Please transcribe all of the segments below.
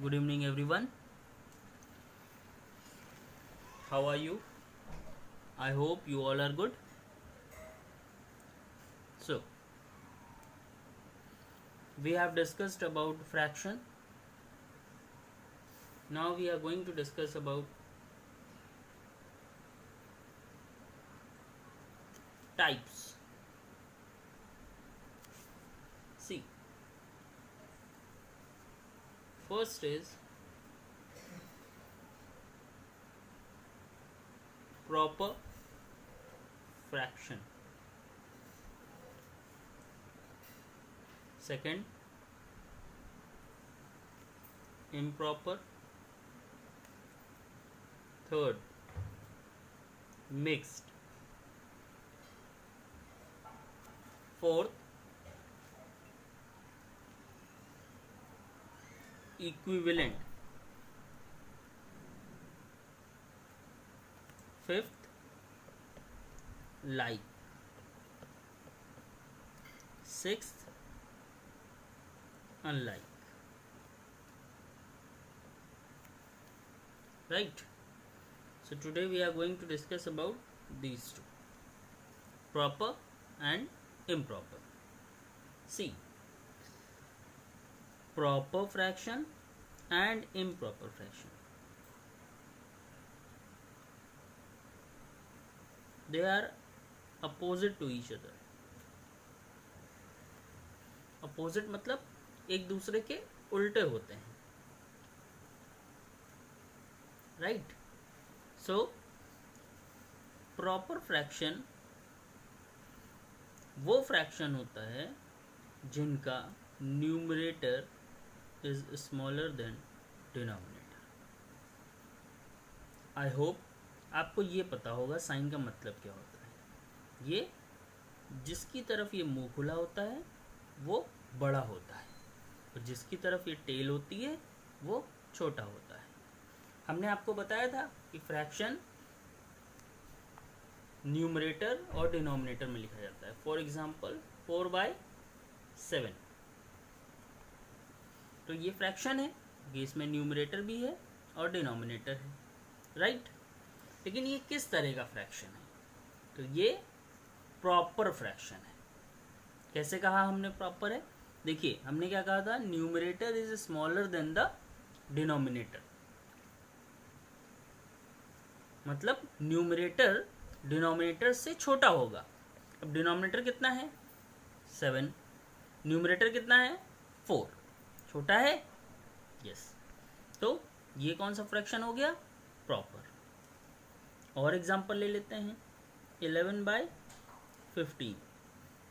Good evening, everyone. How are you? I hope you all are good. So, we have discussed about fraction. Now we are going to discuss about types. See, first is proper fraction. Second, improper. Third, mixed. Fourth, equivalent. Fifth, like. Sixth, unlike. Right? So today we are going to discuss about these two, proper and improper. See, proper fraction and improper fraction, they are opposite to each other. Opposite मतलब एक दूसरे के उल्टे होते हैं, right? So proper fraction वो fraction होता है जिनका numerator is smaller than denominator. I hope आपको ये पता होगा साइन का मतलब क्या होता है. ये जिसकी तरफ ये मुंह खुला होता है वो बड़ा होता है और जिसकी तरफ ये टेल होती है वो छोटा होता है. हमने आपको बताया था कि फ्रैक्शन न्यूमरेटर और डिनोमिनेटर में लिखा जाता है. फॉर एग्जाम्पल 4/7, तो ये फ्रैक्शन है, ये इसमें न्यूमरेटर भी है और डिनोमिनेटर है, राइट? लेकिन ये किस तरह का फ्रैक्शन है? तो ये प्रॉपर फ्रैक्शन है. कैसे कहा हमने प्रॉपर है? देखिए, हमने क्या कहा था, numerator is smaller than the denominator. मतलब न्यूमरेटर डिनोमिनेटर से छोटा होगा. अब डिनोमिनेटर कितना है? 7. न्यूमरेटर कितना है? 4. छोटा है? यस. तो ये कौन सा फ्रैक्शन हो गया? प्रॉपर. और एग्जांपल ले लेते हैं. 11/15.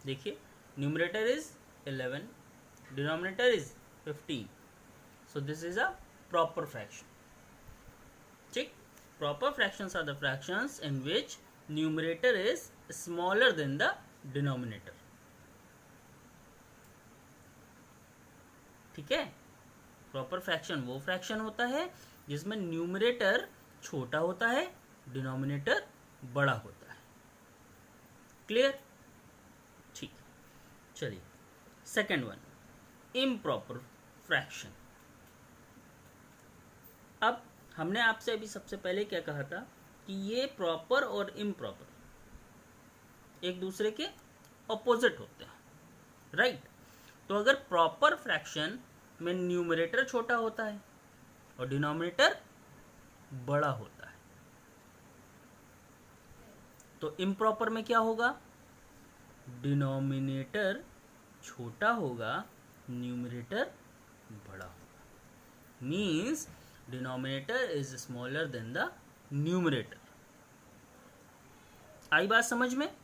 देखिए, numerator is 11, denominator is 15. So this is a proper fraction. ठीक. Proper fractions are the fractions in which numerator is smaller than the denominator. ठीक है? प्रॉपर फ्रैक्शन वो फ्रैक्शन होता है जिसमें न्यूमरेटर छोटा होता है, डिनोमिनेटर बड़ा होता है. क्लियर? ठीक. चलिए, सेकेंड वन, इम्प्रॉपर फ्रैक्शन. अब हमने आपसे अभी सबसे पहले क्या कहा था कि ये प्रॉपर और इम्प्रॉपर एक दूसरे के ऑपोजिट होते हैं, राइट? तो अगर प्रॉपर फ्रैक्शन में न्यूमरेटर छोटा होता है और डिनोमिनेटर बड़ा होता है, तो इम्प्रॉपर में क्या होगा? डिनोमिनेटर छोटा होगा, न्यूमरेटर बड़ा होगा. Means denominator is smaller than the numerator. आई बात समझ में?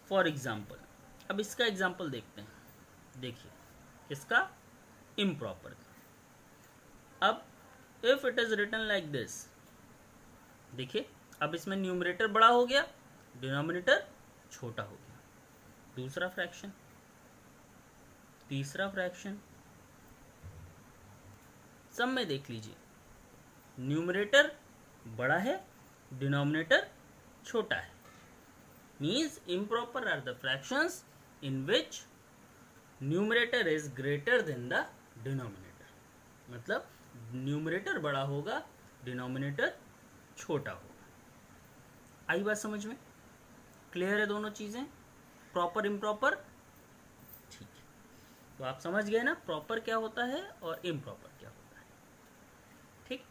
फॉर एग्जाम्पल, अब इसका एग्जाम्पल देखते हैं. देखिए, इसका इम्प्रॉपर का. अब if it is written like this, देखिए, अब इसमें न्यूमरेटर बड़ा हो गया, डिनोमिनेटर छोटा हो गया. दूसरा फ्रैक्शन, तीसरा फ्रैक्शन, सब में देख लीजिए, न्यूमरेटर बड़ा है, डिनोमिनेटर छोटा है. Means improper are the fractions in which numerator is greater than the denominator. मतलब न्यूमरेटर बड़ा होगा, डिनोमिनेटर छोटा होगा। आई बात समझ में? क्लियर है दोनों चीज़ें, प्रॉपर इम्प्रॉपर? ठीक है, तो आप समझ गए ना प्रॉपर क्या होता है और इम्प्रॉपर क्या होता है। ठीक,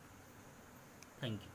थैंक यू।